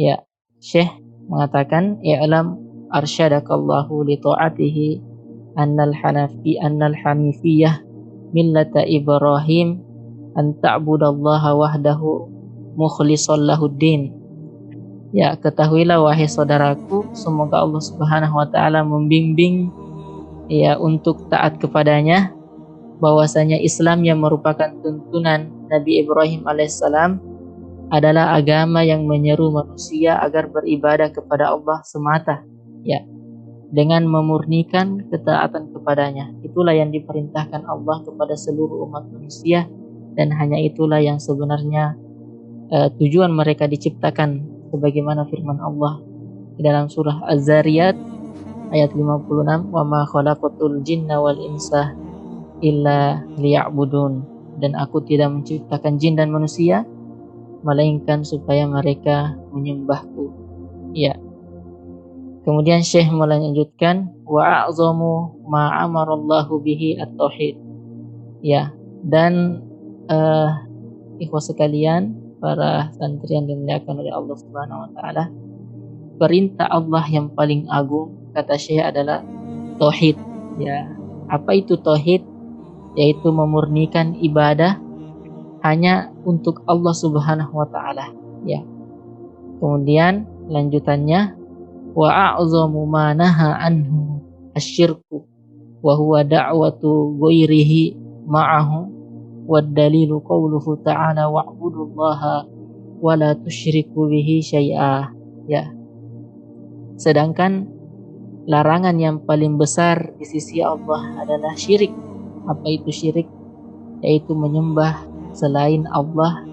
Ya, Syekh mengatakan i'lam arsyadakallahu li ta'atihi annal hanifiyah millata Ibrahim an ta'budallaha wahdahu mukhlishan lahuddin. Ya, ketahuilah wahai saudaraku, semoga Allah Subhanahu wa taala membimbing ya untuk taat kepadanya, bahwasanya Islam yang merupakan tuntunan Nabi Ibrahim alaihissalam adalah agama yang menyeru manusia agar beribadah kepada Allah semata, ya, dengan memurnikan ketaatan kepadanya. Itulah yang diperintahkan Allah kepada seluruh umat manusia, dan hanya itulah yang sebenarnya tujuan mereka diciptakan, sebagaimana firman Allah di dalam surah Az-Zariyat ayat 56, wa ma khalaqatul jinna wal insa illa liya'budun, dan aku tidak menciptakan jin dan manusia melainkan supaya mereka menyembahku. Ya. Kemudian Syekh melanjutkan wa a'zamu ma amarallahu bihi at-tauhid. Ya, dan ikhwas sekalian, para santri yang dimuliakan oleh Allah Subhanahu wa taala, perintah Allah yang paling agung, kata Syekh, adalah tauhid. Ya, apa itu tauhid? Yaitu memurnikan ibadah hanya untuk Allah Subhanahu wa taala, ya. Kemudian lanjutannya wa a'zamu ma naha anhu asyirku wa huwa da'watu ghairihi ma'ahu wad dalilu qauluhu ta'ala wa'budullaha wa la tusyriku bihi syai'a. Ya. Sedangkan larangan yang paling besar di sisi Allah adalah syirik. Apa itu syirik? Yaitu menyembah selain Allah,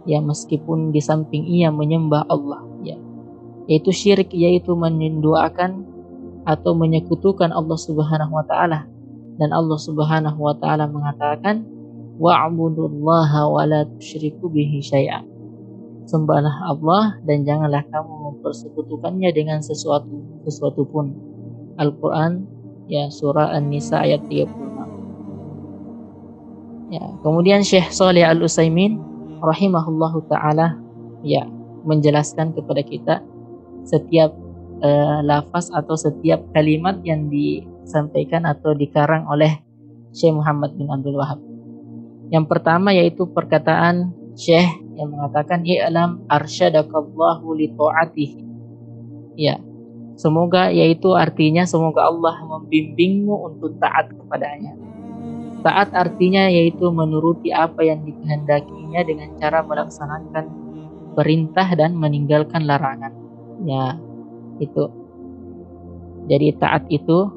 ya, meskipun di samping ia menyembah Allah, ya. Yaitu syirik, yaitu menduakan atau menyekutukan Allah Subhanahu wa taala. Dan Allah Subhanahu wa taala mengatakan wa'budullaha wa la tusyriku bihi syai'a. Sembahlah Allah dan janganlah kamu mempersekutukannya dengan sesuatu pun. Al-Qur'an, ya, surah An-Nisa ayat 36. Ya, kemudian Syekh Shalih Al-Utsaimin rahimahullahu taala, ya, menjelaskan kepada kita setiap lafaz atau setiap kalimat yang disampaikan atau dikarang oleh Syekh Muhammad bin Abdul Wahhab. Yang pertama yaitu perkataan Syekh yang mengatakan i'lam arsyadakallahu li ta'atihi. Ya, semoga, yaitu artinya semoga Allah membimbingmu untuk taat kepadanya. Taat artinya yaitu menuruti apa yang dikehendakinya dengan cara melaksanakan perintah dan meninggalkan larangan. Ya, itu. Jadi taat itu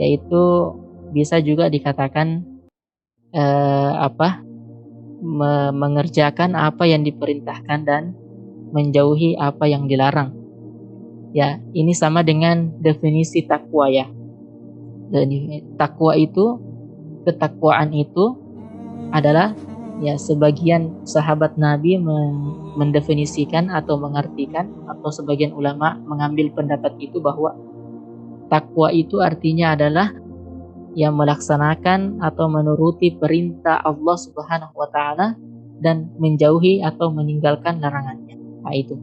yaitu bisa juga dikatakan mengerjakan apa yang diperintahkan dan menjauhi apa yang dilarang. Ya, ini sama dengan definisi takwa, ya. Dan takwa itu, ketakwaan itu adalah, ya, sebagian sahabat Nabi mendefinisikan atau mengartikan, atau sebagian ulama mengambil pendapat itu bahwa takwa itu artinya adalah yang melaksanakan atau menuruti perintah Allah Subhanahu wa taala dan menjauhi atau meninggalkan larangannya. Nah, itu.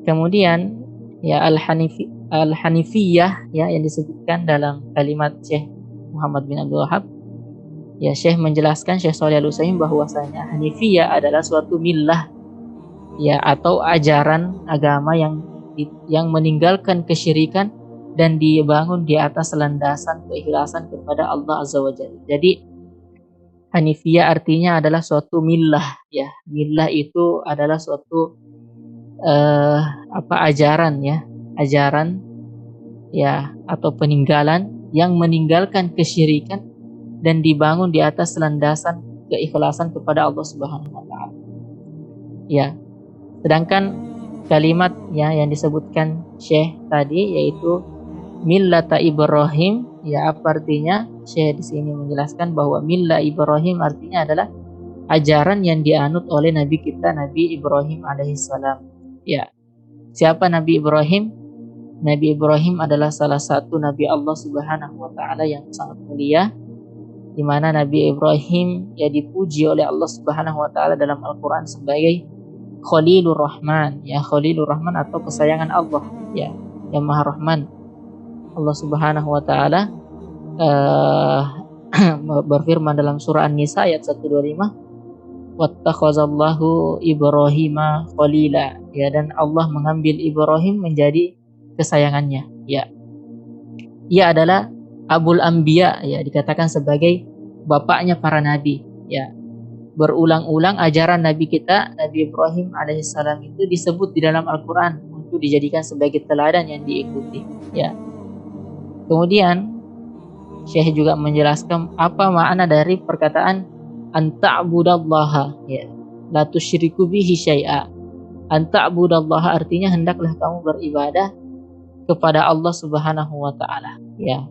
Kemudian, ya, al-hanifiyah, ya, yang disebutkan dalam kalimat Syekh Muhammad bin Abdul Wahhab, ya, Syekh menjelaskan, Syekh Shalih Al-Utsaimin, bahwasanya hanifiyah adalah suatu millah, ya, atau ajaran agama yang meninggalkan kesyirikan dan dibangun di atas landasan keikhlasan kepada Allah Azza wa Jalla. Jadi hanifiyah artinya adalah suatu millah, ya. Millah itu adalah suatu ajaran, ya, ajaran, ya, atau peninggalan yang meninggalkan kesyirikan dan dibangun di atas landasan keikhlasan kepada Allah Subhanahu wa taala. Ya. Sedangkan kalimat, ya, yang disebutkan Syekh tadi yaitu millata Ibrahim, ya, apa artinya? Syekh di sini menjelaskan bahwa millah Ibrahim artinya adalah ajaran yang dianut oleh Nabi kita, Nabi Ibrahim alaihissalam. Ya. Siapa Nabi Ibrahim? Nabi Ibrahim adalah salah satu Nabi Allah Subhanahu wa taala yang sangat mulia, di mana Nabi Ibrahim, ya, dipuji oleh Allah Subhanahu wa taala dalam Al-Qur'an sebagai Khalilur Rahman, ya, Khalilur Rahman atau kesayangan Allah, ya, yang Maha Rahman. Allah Subhanahu wa taala berfirman dalam surah An-Nisa ayat 125, wattakhazallahu Ibrahima khalila, ya, dan Allah mengambil Ibrahim menjadi kesayangannya, ya. Ia adalah Abul Anbiya, ya, dikatakan sebagai bapaknya para nabi, ya. Berulang-ulang ajaran Nabi kita, Nabi Ibrahim alaihissalam itu disebut di dalam Al-Quran untuk dijadikan sebagai teladan yang diikuti, ya. Kemudian Syekh juga menjelaskan apa makna dari perkataan anta'budallaha, ya, la tusyriku bihi syai'a. Anta'budallaha artinya hendaklah kamu beribadah kepada Allah Subhanahu wa taala, ya.